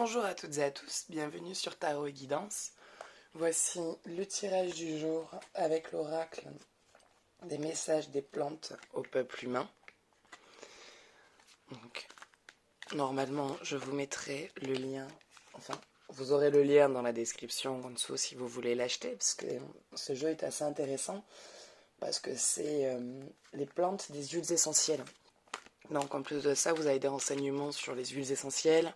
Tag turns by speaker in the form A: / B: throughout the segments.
A: Bonjour à toutes et à tous, bienvenue sur Tarot et Guidance. Voici le tirage du jour avec l'oracle des messages des plantes au peuple humain. Donc, normalement, je vous mettrai le lien, vous aurez le lien dans la description en dessous si vous voulez l'acheter, parce que ce jeu est assez intéressant, parce que c'est les plantes des huiles essentielles. Donc, en plus de ça, vous avez des renseignements sur les huiles essentielles,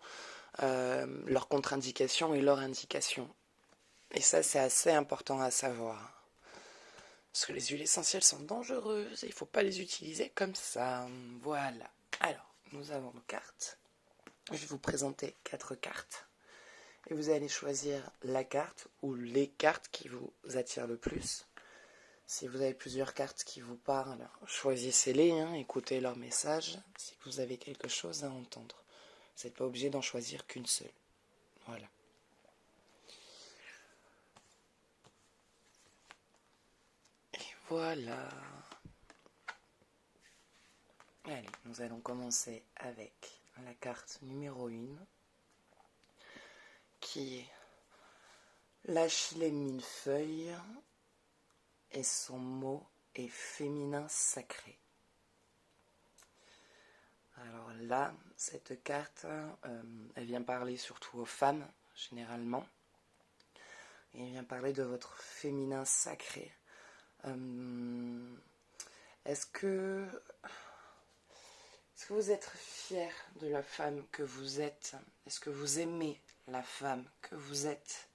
A: leurs contre-indications et leurs indications. Et ça, c'est assez important à savoir. Parce que les huiles essentielles sont dangereuses et il ne faut pas les utiliser comme ça. Voilà. Alors, nous avons nos cartes. Je vais vous présenter 4 cartes. Et vous allez choisir la carte ou les cartes qui vous attirent le plus. Si vous avez plusieurs cartes qui vous parlent, choisissez-les, écoutez leurs messages si vous avez quelque chose à entendre. Vous n'êtes pas obligé d'en choisir qu'une seule. Voilà. Voilà. Allez, nous allons commencer avec la carte numéro 1 qui est lâche les millefeuilles et son mot est féminin sacré. Alors là, cette carte, elle vient parler surtout aux femmes, généralement. Et elle vient parler de votre féminin sacré. Est-ce que vous êtes fier de la femme que vous êtes? Est-ce que vous aimez la femme que vous êtes?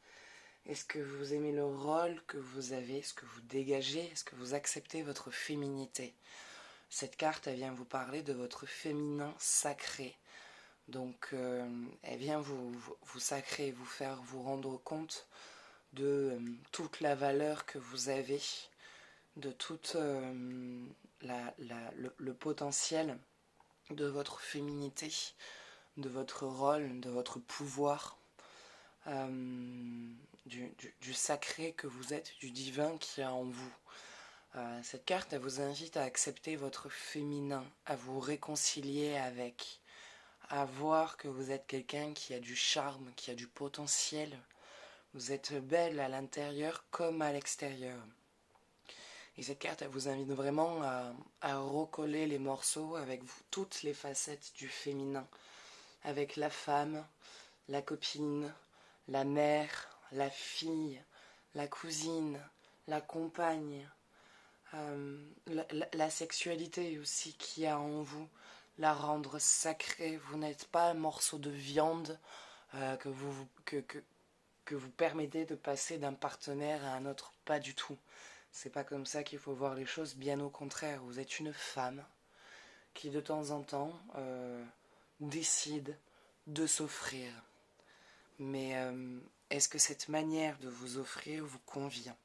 A: Est-ce que vous aimez le rôle que vous avez? Est-ce que vous dégagez? Est-ce que vous acceptez votre féminité? Cette carte, elle vient vous parler de votre féminin sacré. Donc, elle vient vous sacrer, vous faire vous rendre compte de toute la valeur que vous avez, de tout le potentiel de votre féminité, de votre rôle, de votre pouvoir, du sacré que vous êtes, du divin qui est en vous. Cette carte, elle vous invite à accepter votre féminin, à vous réconcilier avec, à voir que vous êtes quelqu'un qui a du charme, qui a du potentiel. Vous êtes belle à l'intérieur comme à l'extérieur. Et cette carte, elle vous invite vraiment à recoller les morceaux avec vous, toutes les facettes du féminin. Avec la femme, la copine, la mère, la fille, la cousine, la compagne, la sexualité aussi qu'il y a en vous, la rendre sacrée. Vous n'êtes pas un morceau de viande que vous permettez de passer d'un partenaire à un autre, pas du tout. C'est pas comme ça qu'il faut voir les choses, bien au contraire. Vous êtes une femme qui de temps en temps décide de s'offrir. Mais est-ce que cette manière de vous offrir vous convient?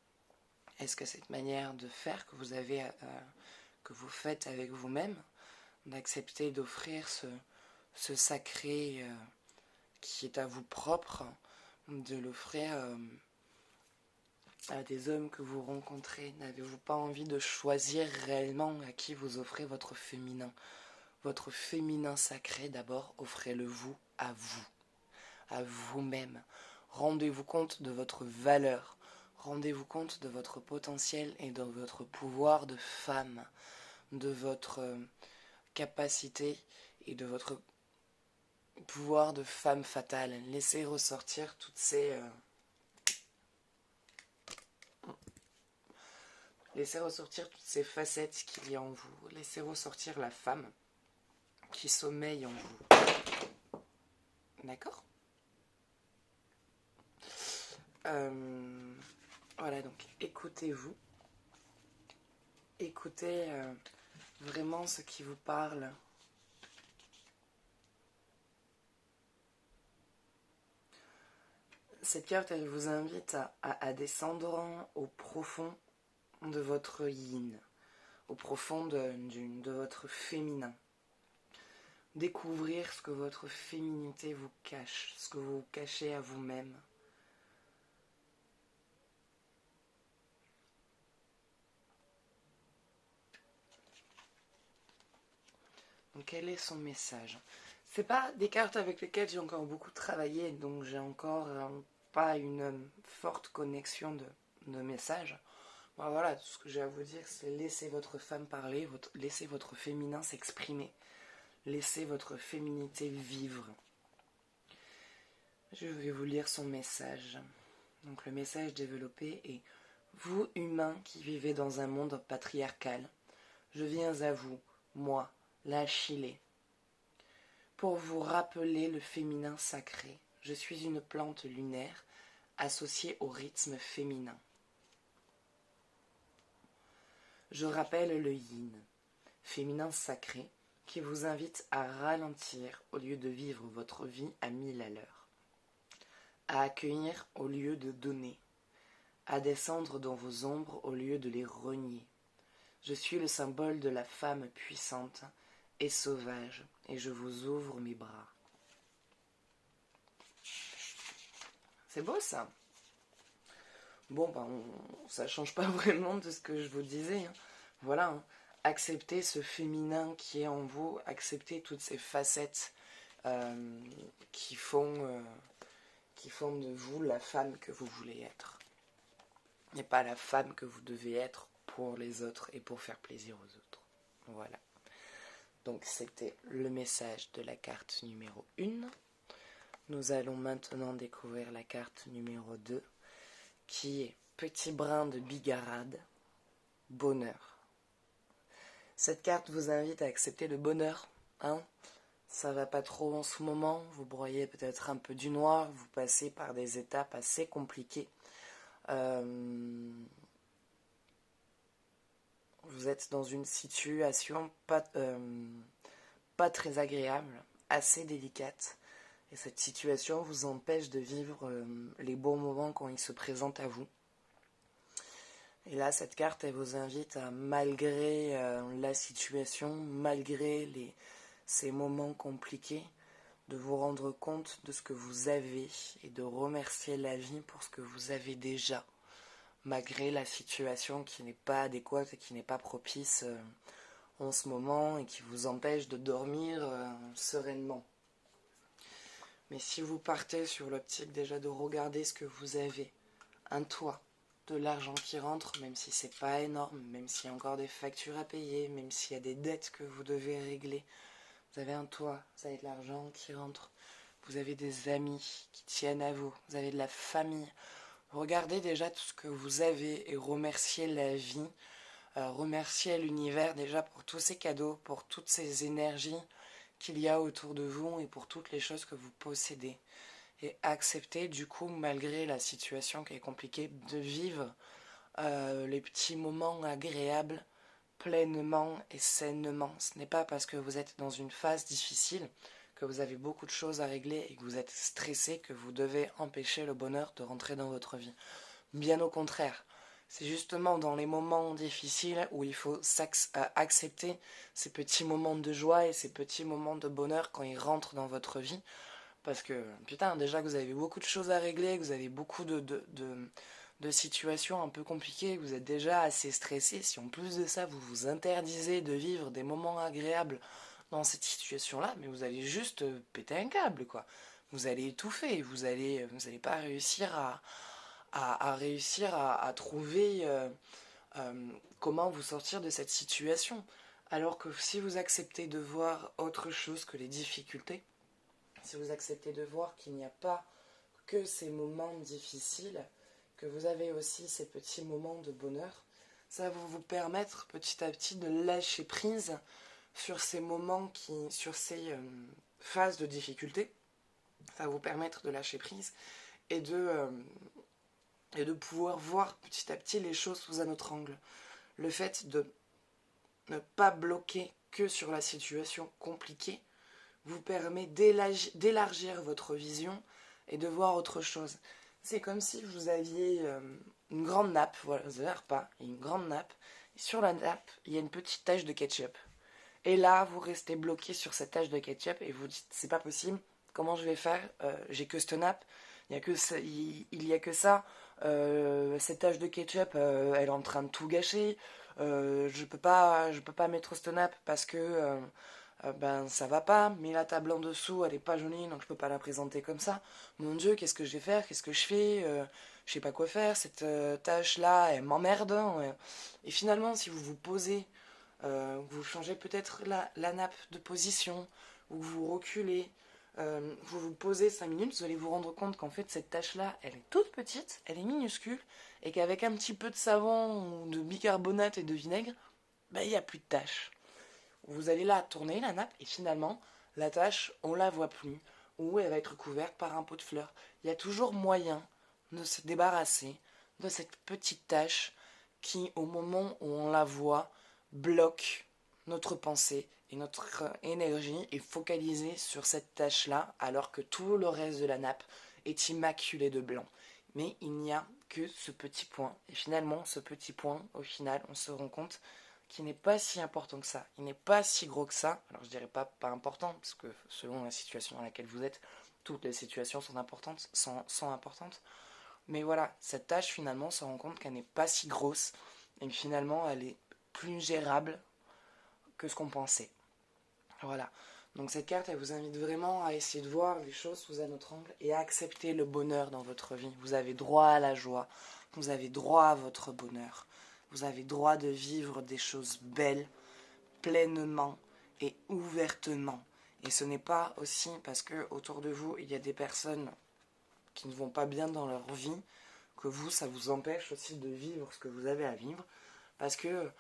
A: Est-ce que cette manière de faire que que vous faites avec vous-même, d'accepter d'offrir ce sacré qui est à vous propre, de l'offrir à des hommes que vous rencontrez? N'avez-vous pas envie de choisir réellement à qui vous offrez votre féminin? Votre féminin sacré, d'abord, offrez-le vous, à vous-même. Rendez-vous compte de votre valeur. Rendez-vous compte de votre potentiel et de votre pouvoir de femme, de votre capacité et de votre pouvoir de femme fatale. Laissez ressortir toutes ces... Laissez ressortir toutes ces facettes qu'il y a en vous. Laissez ressortir la femme qui sommeille en vous. D'accord ? Voilà, donc écoutez-vous. Écoutez vraiment ce qui vous parle. Cette carte, elle vous invite à descendre au profond de votre yin, au profond de votre féminin. Découvrir ce que votre féminité vous cache, ce que vous cachez à vous-même. Donc quel est son message? C'est pas des cartes avec lesquelles j'ai encore beaucoup travaillé, donc j'ai encore pas une forte connexion de messages. Bon, voilà, tout ce que j'ai à vous dire, c'est laissez votre femme parler, laissez votre féminin s'exprimer, laissez votre féminité vivre. Je vais vous lire son message. Donc le message développé est: vous, humains qui vivez dans un monde patriarcal, je viens à vous, moi, la Chilée, pour vous rappeler le féminin sacré. Je suis une plante lunaire associée au rythme féminin. Je rappelle le yin, féminin sacré, qui vous invite à ralentir au lieu de vivre votre vie à 1000 à l'heure, à accueillir au lieu de donner, à descendre dans vos ombres au lieu de les renier. Je suis le symbole de la femme puissante et sauvage, et je vous ouvre mes bras. C'est beau ça. Bon, ça change pas vraiment de ce que je vous disais. Hein. Voilà, hein. Acceptez ce féminin qui est en vous, acceptez toutes ces facettes qui font de vous la femme que vous voulez être. Et pas la femme que vous devez être pour les autres et pour faire plaisir aux autres. Voilà. Donc c'était le message de la carte numéro 1. Nous allons maintenant découvrir la carte numéro 2, qui est petit brin de bigarade, bonheur. Cette carte vous invite à accepter le bonheur, hein. Ça va pas trop en ce moment, vous broyez peut-être un peu du noir, vous passez par des étapes assez compliquées. Vous êtes dans une situation pas très agréable, assez délicate. Et cette situation vous empêche de vivre les bons moments quand ils se présentent à vous. Et là, cette carte, elle vous invite à, malgré la situation, malgré ces moments compliqués, de vous rendre compte de ce que vous avez et de remercier la vie pour ce que vous avez déjà, malgré la situation qui n'est pas adéquate et qui n'est pas propice en ce moment et qui vous empêche de dormir sereinement. Mais si vous partez sur l'optique déjà de regarder ce que vous avez, un toit, de l'argent qui rentre, même si c'est pas énorme, même s'il y a encore des factures à payer, même s'il y a des dettes que vous devez régler, vous avez un toit, vous avez de l'argent qui rentre, vous avez des amis qui tiennent à vous, vous avez de la famille. Regardez déjà tout ce que vous avez et remerciez la vie, remerciez l'univers déjà pour tous ces cadeaux, pour toutes ces énergies qu'il y a autour de vous et pour toutes les choses que vous possédez. Et accepter du coup, malgré la situation qui est compliquée, de vivre les petits moments agréables pleinement et sainement. Ce n'est pas parce que vous êtes dans une phase difficile, que vous avez beaucoup de choses à régler et que vous êtes stressé que vous devez empêcher le bonheur de rentrer dans votre vie. Bien au contraire. C'est justement dans les moments difficiles où il faut accepter ces petits moments de joie et ces petits moments de bonheur quand ils rentrent dans votre vie. Parce que, putain, déjà que vous avez beaucoup de choses à régler, que vous avez beaucoup de situations un peu compliquées, que vous êtes déjà assez stressé, si en plus de ça, vous vous interdisez de vivre des moments agréables dans cette situation-là, mais vous allez juste péter un câble, quoi. Vous allez étouffer, vous allez pas réussir à trouver comment vous sortir de cette situation. Alors que si vous acceptez de voir autre chose que les difficultés, si vous acceptez de voir qu'il n'y a pas que ces moments difficiles, que vous avez aussi ces petits moments de bonheur, ça va vous permettre petit à petit de lâcher prise sur ces moments sur ces phases de difficulté. Ça va vous permettre de lâcher prise et de pouvoir voir petit à petit les choses sous un autre angle. Le fait de ne pas bloquer que sur la situation compliquée vous permet d'élargir votre vision et de voir autre chose. C'est comme si vous aviez une grande nappe, voilà, vous avez un repas, il y a une grande nappe, et sur la nappe, il y a une petite tache de ketchup. Et là, vous restez bloqué sur cette tache de ketchup et vous dites, c'est pas possible, comment je vais faire, j'ai que cette nappe, il y a que ça, cette tache de ketchup, elle est en train de tout gâcher, je peux pas mettre cette nappe parce que Ben ça va pas, mais la table en dessous elle est pas jolie donc je peux pas la présenter comme ça. Mon Dieu, qu'est-ce que je vais faire, qu'est-ce que je fais, je sais pas quoi faire, cette tâche là elle m'emmerde. Ouais. Et finalement si vous vous posez, vous changez peut-être la nappe de position, ou vous reculez, vous vous posez 5 minutes, vous allez vous rendre compte qu'en fait cette tâche là elle est toute petite, elle est minuscule, et qu'avec un petit peu de savon ou de bicarbonate et de vinaigre, ben il n'y a plus de tâche. Vous allez là tourner la nappe et finalement, la tâche, on la voit plus, ou elle va être couverte par un pot de fleurs. Il y a toujours moyen de se débarrasser de cette petite tâche qui, au moment où on la voit, bloque notre pensée et notre énergie est focalisée sur cette tâche-là, alors que tout le reste de la nappe est immaculé de blanc. Mais il n'y a que ce petit point. Et finalement, ce petit point, au final, on se rend compte qui n'est pas si important que ça. Il n'est pas si gros que ça. Alors je dirais pas important, parce que selon la situation dans laquelle vous êtes, toutes les situations sont importantes, sont importantes. Mais voilà, cette tâche finalement, on se rend compte qu'elle n'est pas si grosse et que finalement elle est plus gérable que ce qu'on pensait. Voilà. Donc cette carte, elle vous invite vraiment à essayer de voir les choses sous un autre angle et à accepter le bonheur dans votre vie. Vous avez droit à la joie, vous avez droit à votre bonheur. Vous avez droit de vivre des choses belles, pleinement et ouvertement. Et ce n'est pas aussi parce que autour de vous, il y a des personnes qui ne vont pas bien dans leur vie que vous, ça vous empêche aussi de vivre ce que vous avez à vivre. Parce que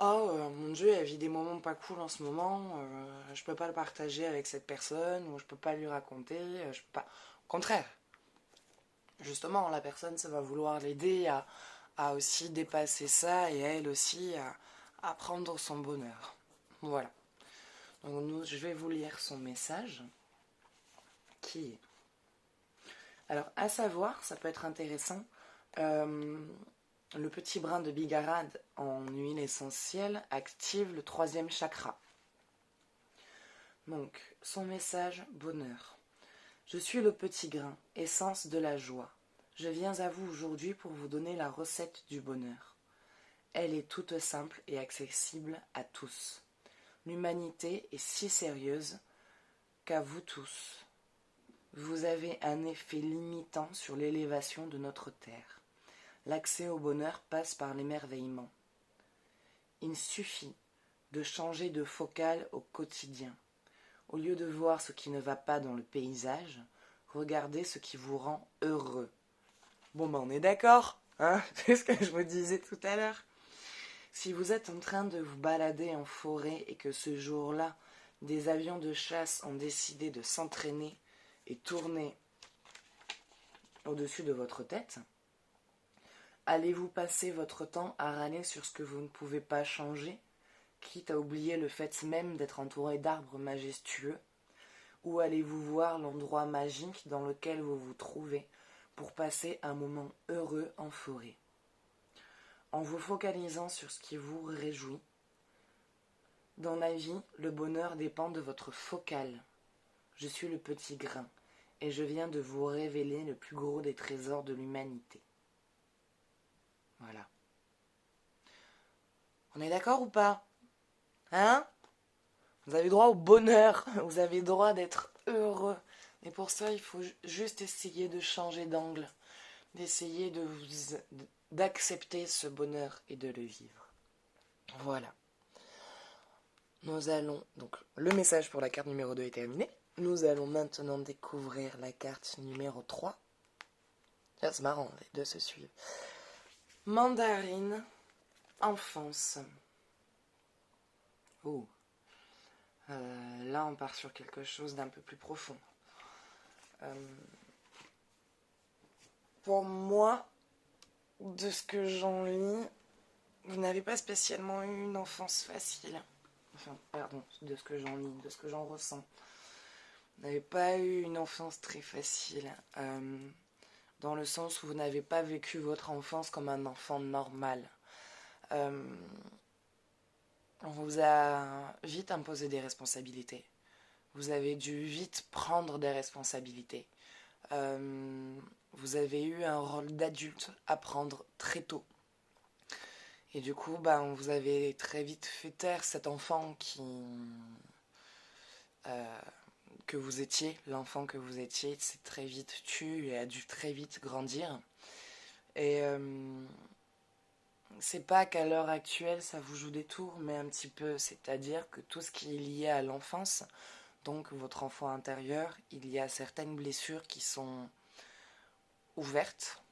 A: oh mon Dieu, elle vit des moments pas cool en ce moment, je peux pas le partager avec cette personne, ou je peux pas lui raconter, je peux pas. Au contraire, justement, la personne, ça va vouloir l'aider à aussi dépasser ça et elle aussi à prendre son bonheur. Voilà. Donc je vais vous lire son message qui est. Alors, à savoir, ça peut être intéressant, le petit brin de bigarade en huile essentielle active le 3e chakra. Donc, son message, bonheur. Je suis le petit grain, essence de la joie. Je viens à vous aujourd'hui pour vous donner la recette du bonheur. Elle est toute simple et accessible à tous. L'humanité est si sérieuse qu'à vous tous. Vous avez un effet limitant sur l'élévation de notre terre. L'accès au bonheur passe par l'émerveillement. Il suffit de changer de focale au quotidien. Au lieu de voir ce qui ne va pas dans le paysage, regardez ce qui vous rend heureux. Bon ben on est d'accord, hein? C'est ce que je vous disais tout à l'heure. Si vous êtes en train de vous balader en forêt et que ce jour-là, des avions de chasse ont décidé de s'entraîner et tourner au-dessus de votre tête, allez-vous passer votre temps à râler sur ce que vous ne pouvez pas changer, quitte à oublier le fait même d'être entouré d'arbres majestueux, ou allez-vous voir l'endroit magique dans lequel vous vous trouvez pour passer un moment heureux en forêt? En vous focalisant sur ce qui vous réjouit, dans la vie, le bonheur dépend de votre focale. Je suis le petit grain, et je viens de vous révéler le plus gros des trésors de l'humanité. Voilà. On est d'accord ou pas? Hein? Vous avez droit au bonheur, vous avez droit d'être heureux. Et pour ça, il faut juste essayer de changer d'angle, d'essayer d'accepter ce bonheur et de le vivre. Voilà. Nous allons, donc le message pour la carte numéro 2 est terminé. Nous allons maintenant découvrir la carte numéro 3. Ah, c'est marrant, les deux se suivent. Mandarine, enfance. Oh. Là, on part sur quelque chose d'un peu plus profond. Pour moi, de ce que j'en lis, vous n'avez pas spécialement eu une enfance facile. Enfin, pardon, de ce que j'en lis, de ce que j'en ressens. Vous n'avez pas eu une enfance très facile. Dans le sens où vous n'avez pas vécu votre enfance comme un enfant normal. On vous a vite imposé des responsabilités. Vous avez dû vite prendre des responsabilités. Vous avez eu un rôle d'adulte à prendre très tôt. Et du coup, on vous avez très vite fait taire cet enfant qui que vous étiez, l'enfant que vous étiez, s'est très vite tu et a dû très vite grandir. Et c'est pas qu'à l'heure actuelle ça vous joue des tours, mais un petit peu, c'est-à-dire que tout ce qui est lié à l'enfance, donc votre enfant intérieur, il y a certaines blessures qui sont ouvertes,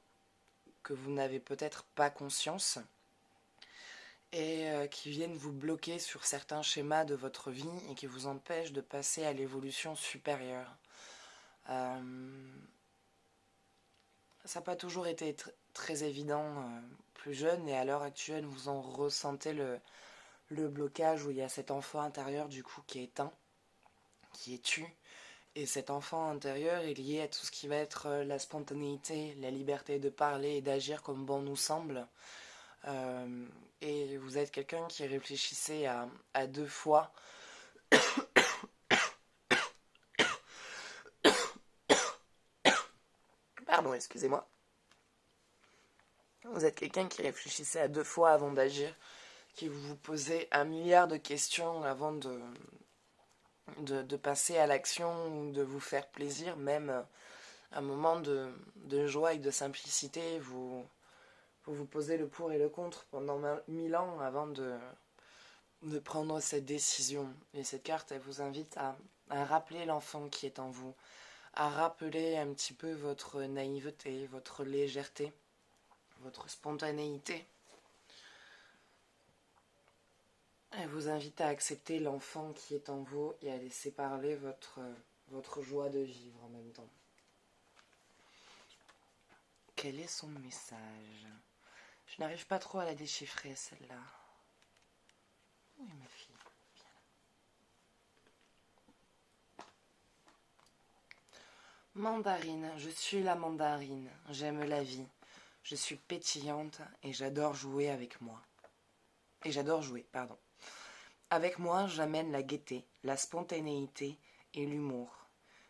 A: que vous n'avez peut-être pas conscience, et qui viennent vous bloquer sur certains schémas de votre vie et qui vous empêchent de passer à l'évolution supérieure. Ça n'a pas toujours été très évident plus jeune, et à l'heure actuelle vous en ressentez le blocage où il y a cet enfant intérieur du coup qui est éteint, qui est tu. Et cet enfant intérieur est lié à tout ce qui va être la spontanéité, la liberté de parler et d'agir comme bon nous semble. Et vous êtes quelqu'un qui réfléchissait à deux fois. Pardon, excusez-moi. Vous êtes quelqu'un qui réfléchissait à deux fois avant d'agir, qui vous posait un milliard de questions avant de passer à l'action ou de vous faire plaisir, même un moment de joie et de simplicité. Vous posez le pour et le contre pendant 1000 ans avant de prendre cette décision. Et cette carte, elle vous invite à rappeler l'enfant qui est en vous, à rappeler un petit peu votre naïveté, votre légèreté, votre spontanéité. Elle vous invite à accepter l'enfant qui est en vous et à laisser parler votre joie de vivre en même temps. Quel est son message? Je n'arrive pas trop à la déchiffrer, celle-là. Oui, ma fille. Mandarine, je suis la mandarine, j'aime la vie, je suis pétillante et j'adore jouer avec moi. Et j'adore jouer, pardon. Avec moi, j'amène la gaieté, la spontanéité et l'humour.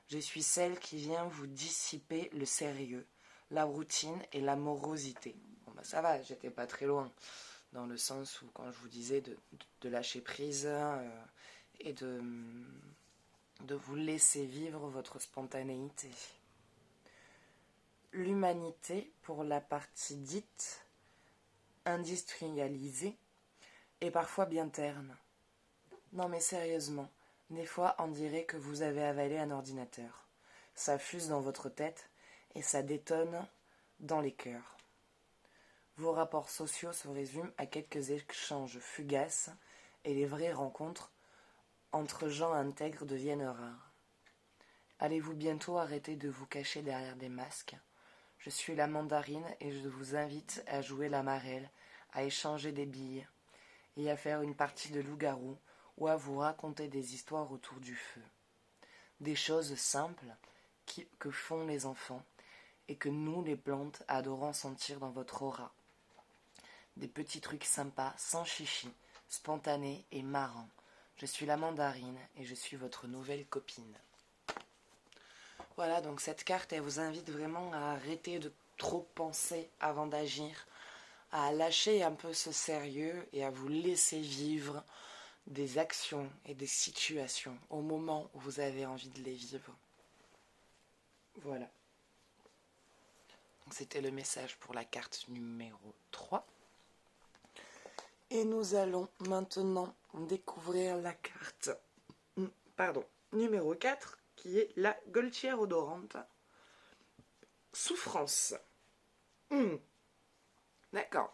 A: Je suis celle qui vient vous dissiper le sérieux, la routine et la morosité. Bon bah ça va, j'étais pas très loin, dans le sens où quand je vous disais de lâcher prise et de vous laisser vivre votre spontanéité. L'humanité, pour la partie dite industrialisée, est parfois bien terne. Non mais sérieusement, des fois on dirait que vous avez avalé un ordinateur. Ça fuse dans votre tête et ça détonne dans les cœurs. Vos rapports sociaux se résument à quelques échanges fugaces et les vraies rencontres entre gens intègres deviennent rares. Allez-vous bientôt arrêter de vous cacher derrière des masques? Je suis la mandarine et je vous invite à jouer la marelle, à échanger des billes et à faire une partie de loup-garou ou à vous raconter des histoires autour du feu. Des choses simples que font les enfants et que nous, les plantes, adorons sentir dans votre aura. Des petits trucs sympas, sans chichi, spontanés et marrants. Je suis la mandarine et je suis votre nouvelle copine. Voilà, donc cette carte, elle vous invite vraiment à arrêter de trop penser avant d'agir, à lâcher un peu ce sérieux et à vous laisser vivre des actions et des situations au moment où vous avez envie de les vivre. Voilà. C'était le message pour la carte numéro 3. Et nous allons maintenant découvrir la carte numéro 4, qui est la Goltière odorante. Souffrance. D'accord.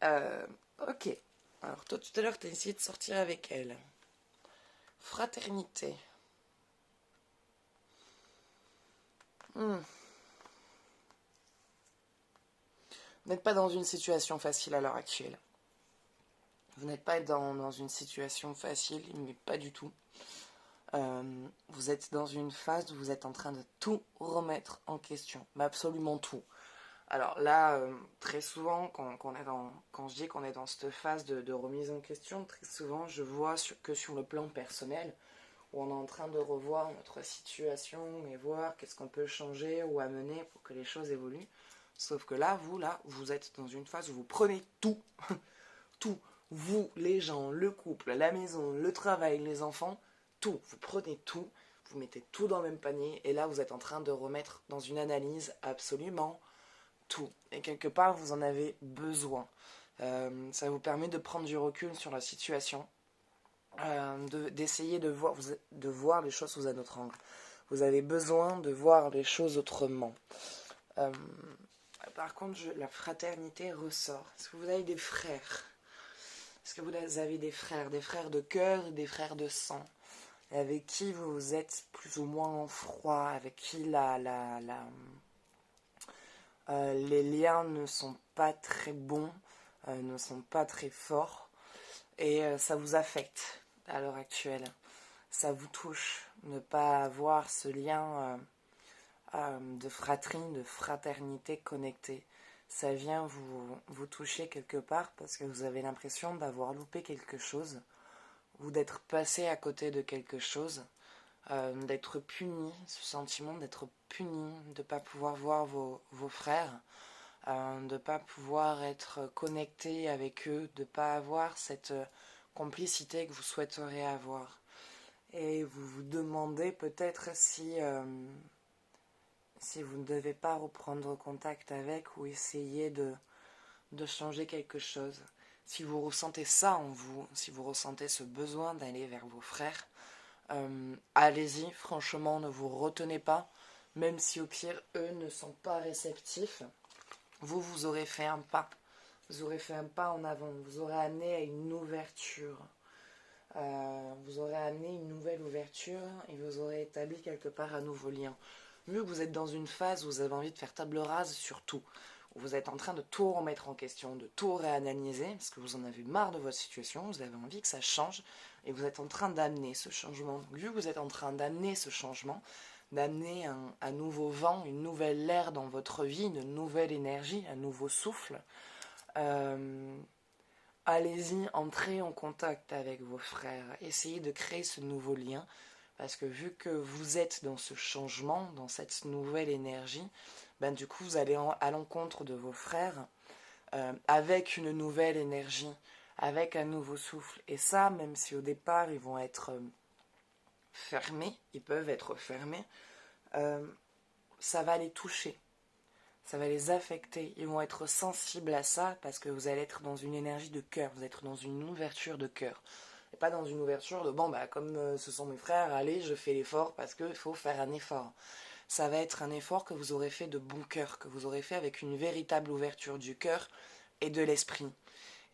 A: Ok. Alors toi tout à l'heure tu as essayé de sortir avec elle. Fraternité. Vous n'êtes pas dans une situation facile à l'heure actuelle. Vous n'êtes pas dans une situation facile, mais pas du tout. Vous êtes dans une phase où vous êtes en train de tout remettre en question, mais absolument tout. Alors là, très souvent, quand je dis qu'on est dans cette phase de remise en question, très souvent je vois que sur le plan personnel, où on est en train de revoir notre situation et voir qu'est-ce qu'on peut changer ou amener pour que les choses évoluent. Sauf que là, vous êtes dans une phase où vous prenez tout, tout, vous, les gens, le couple, la maison, le travail, les enfants, tout, vous prenez tout, vous mettez tout dans le même panier, et là vous êtes en train de remettre dans une analyse absolument tout. Et quelque part, vous en avez besoin. Ça vous permet de prendre du recul sur la situation, d'essayer de voir les choses sous un autre angle. Vous avez besoin de voir les choses autrement. Par contre, la fraternité ressort. Est-ce que vous avez des frères? Est-ce que vous avez des frères de cœur, des frères de sang, avec qui vous êtes plus ou moins en froid, avec qui les liens ne sont pas très bons, ne sont pas très forts, et ça vous affecte à l'heure actuelle. Ça vous touche, ne pas avoir ce lien de fratrie, de fraternité connectée. Ça vient vous toucher quelque part parce que vous avez l'impression d'avoir loupé quelque chose ou d'être passé à côté de quelque chose, d'être puni, ce sentiment d'être puni, de ne pas pouvoir voir vos frères, de ne pas pouvoir être connecté avec eux, de ne pas avoir cette complicité que vous souhaiteriez avoir. Et vous vous demandez peut-être si vous ne devez pas reprendre contact avec ou essayer de changer quelque chose. Si vous ressentez ça en vous, si vous ressentez ce besoin d'aller vers vos frères, allez-y, franchement, ne vous retenez pas, même si au pire, eux ne sont pas réceptifs. Vous aurez fait un pas. Vous aurez fait un pas en avant. Vous aurez amené à une ouverture. Vous aurez amené une nouvelle ouverture et vous aurez établi quelque part un nouveau lien. Mieux que vous êtes dans une phase où vous avez envie de faire table rase sur tout, où vous êtes en train de tout remettre en question, de tout réanalyser, parce que vous en avez marre de votre situation, vous avez envie que ça change, et vous êtes en train d'amener ce changement. Donc, vu que vous êtes en train d'amener ce changement, d'amener un nouveau vent, une nouvelle ère dans votre vie, une nouvelle énergie, un nouveau souffle, allez-y, entrez en contact avec vos frères, essayez de créer ce nouveau lien, parce que vu que vous êtes dans ce changement, dans cette nouvelle énergie, ben du coup vous allez à l'encontre de vos frères avec une nouvelle énergie, avec un nouveau souffle. Et ça, même si au départ ils vont être fermés, ils peuvent être fermés, ça va les toucher. Ça va les affecter, ils vont être sensibles à ça parce que vous allez être dans une énergie de cœur, vous allez être dans une ouverture de cœur. Et pas dans une ouverture de bon, bah comme ce sont mes frères, allez, je fais l'effort parce qu'il faut faire un effort. Ça va être un effort que vous aurez fait de bon cœur, que vous aurez fait avec une véritable ouverture du cœur et de l'esprit.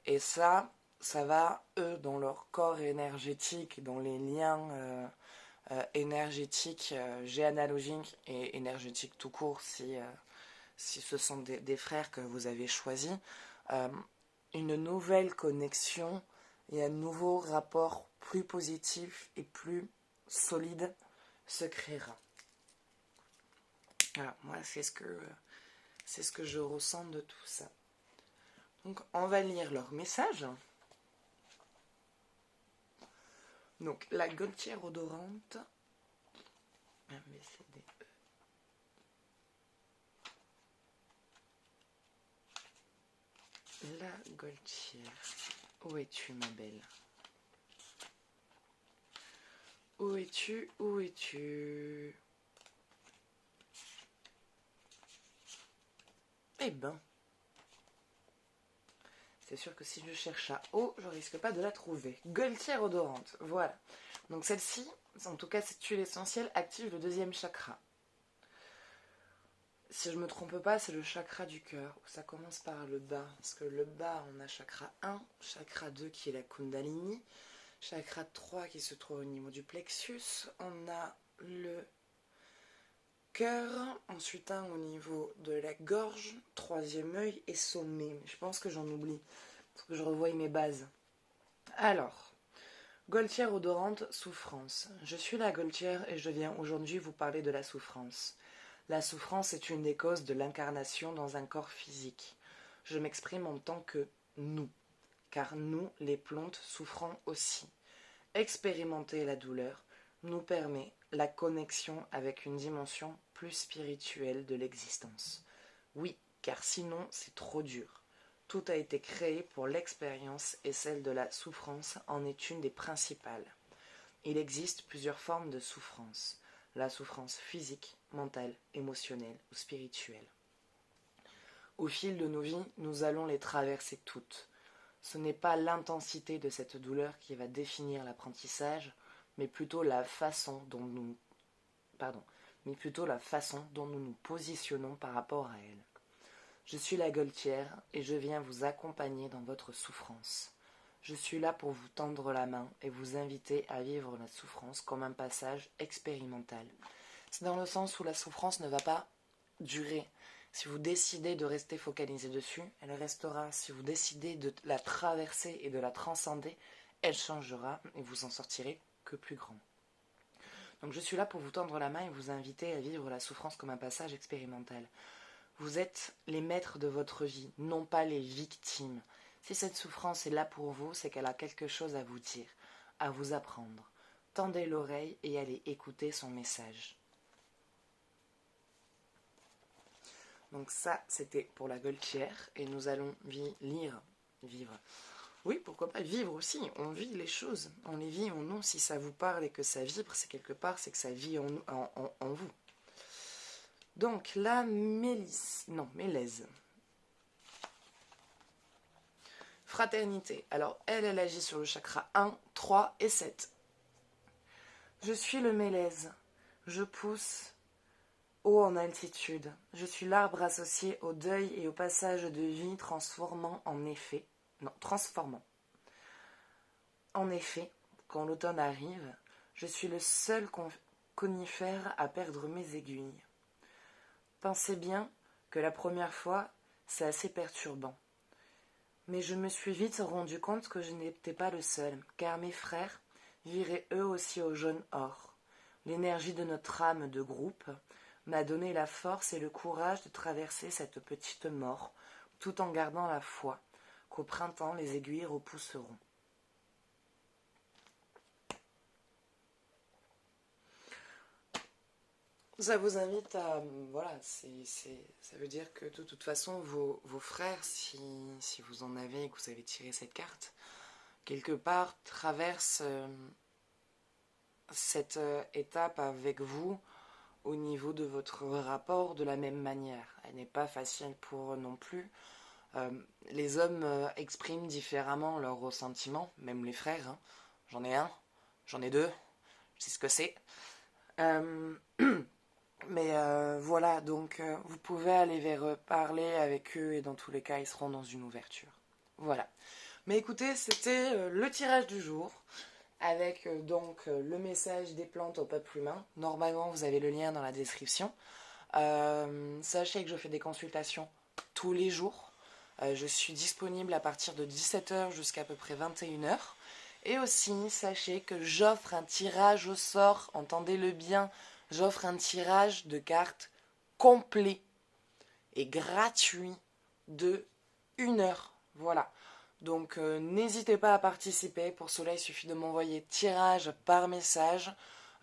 A: Et ça va, eux, dans leur corps énergétique, dans les liens énergétiques, géanalogiques et énergétiques tout court, si ce sont des frères que vous avez choisis, une nouvelle connexion et un nouveau rapport plus positif et plus solide se créera. Voilà, moi c'est ce que je ressens de tout ça. Donc on va lire leur message. Donc la gaultière odorante. La gaultière. Où es-tu, ma belle? Où es-tu? Où es-tu? Eh ben, c'est sûr que si je cherche à eau, je risque pas de la trouver. Gaultière odorante, voilà. Donc celle-ci, en tout cas cette huile essentielle, active le deuxième chakra. Si je me trompe pas, c'est le chakra du cœur. Ça commence par le bas. Parce que le bas, on a chakra 1, chakra 2 qui est la Kundalini, chakra 3 qui se trouve au niveau du plexus. On a le cœur, ensuite un au niveau de la gorge, troisième œil et sommet. Je pense que j'en oublie. Il faut que je revoie mes bases. Alors, gaultière odorante, souffrance. Je suis la gaultière et je viens aujourd'hui vous parler de la souffrance. La souffrance est une des causes de l'incarnation dans un corps physique. Je m'exprime en tant que nous, car nous, les plantes, souffrons aussi. Expérimenter la douleur nous permet la connexion avec une dimension plus spirituelle de l'existence. Oui, car sinon c'est trop dur. Tout a été créé pour l'expérience et celle de la souffrance en est une des principales. Il existe plusieurs formes de souffrance. La souffrance physique, mentale, émotionnelle ou spirituelle. Au fil de nos vies, nous allons les traverser toutes. Ce n'est pas l'intensité de cette douleur qui va définir l'apprentissage, mais plutôt la façon dont nous nous positionnons par rapport à elle. Je suis la Gaultière et je viens vous accompagner dans votre souffrance. Je suis là pour vous tendre la main et vous inviter à vivre la souffrance comme un passage expérimental. C'est dans le sens où la souffrance ne va pas durer. Si vous décidez de rester focalisé dessus, elle restera. Si vous décidez de la traverser et de la transcender, elle changera et vous en sortirez que plus grand. Donc je suis là pour vous tendre la main et vous inviter à vivre la souffrance comme un passage expérimental. Vous êtes les maîtres de votre vie, non pas les victimes. Si cette souffrance est là pour vous, c'est qu'elle a quelque chose à vous dire, à vous apprendre. Tendez l'oreille et allez écouter son message. Donc ça, c'était pour la Gaultière, et nous allons vivre. Oui, pourquoi pas vivre aussi, on vit les choses, on les vit en nous, si ça vous parle et que ça vibre, c'est quelque part, c'est que ça vit en vous. Donc la Mélèze. Fraternité. Alors, elle agit sur le chakra 1, 3 et 7. Je suis le Mélèze. Je pousse haut en altitude. Je suis l'arbre associé au deuil et au passage de vie transformant. En effet, quand l'automne arrive, je suis le seul conifère à perdre mes aiguilles. Pensez bien que la première fois, c'est assez perturbant. Mais je me suis vite rendu compte que je n'étais pas le seul, car mes frères viraient eux aussi au jaune or. L'énergie de notre âme de groupe m'a donné la force et le courage de traverser cette petite mort, tout en gardant la foi qu'au printemps les aiguilles repousseront. Ça vous invite à... Voilà, ça veut dire que de toute façon, vos frères, si vous en avez et que vous avez tiré cette carte, quelque part traversent cette étape avec vous au niveau de votre rapport de la même manière. Elle n'est pas facile pour eux non plus. Les hommes expriment différemment leurs ressentiments, même les frères. Hein. J'en ai un, j'en ai deux, je sais ce que c'est. Mais voilà, donc vous pouvez aller vers eux, parler avec eux et dans tous les cas, ils seront dans une ouverture. Voilà. Mais écoutez, c'était le tirage du jour avec le message des plantes au peuple humain. Normalement, vous avez le lien dans la description. Sachez que je fais des consultations tous les jours. Je suis disponible à partir de 17h jusqu'à à peu près 21h. Et aussi, sachez que j'offre un tirage au sort, entendez-le bien, j'offre un tirage de cartes complet et gratuit de 1 heure. Voilà. Donc n'hésitez pas à participer. Pour cela, il suffit de m'envoyer tirage par message.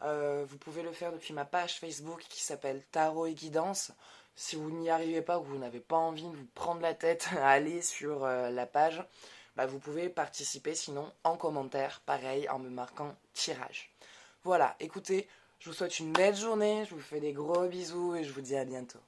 A: Vous pouvez le faire depuis ma page Facebook qui s'appelle Tarot et Guidance. Si vous n'y arrivez pas ou que vous n'avez pas envie de vous prendre la tête à aller sur la page, vous pouvez participer sinon en commentaire, pareil, en me marquant tirage. Voilà, écoutez, je vous souhaite une belle journée, je vous fais des gros bisous et je vous dis à bientôt.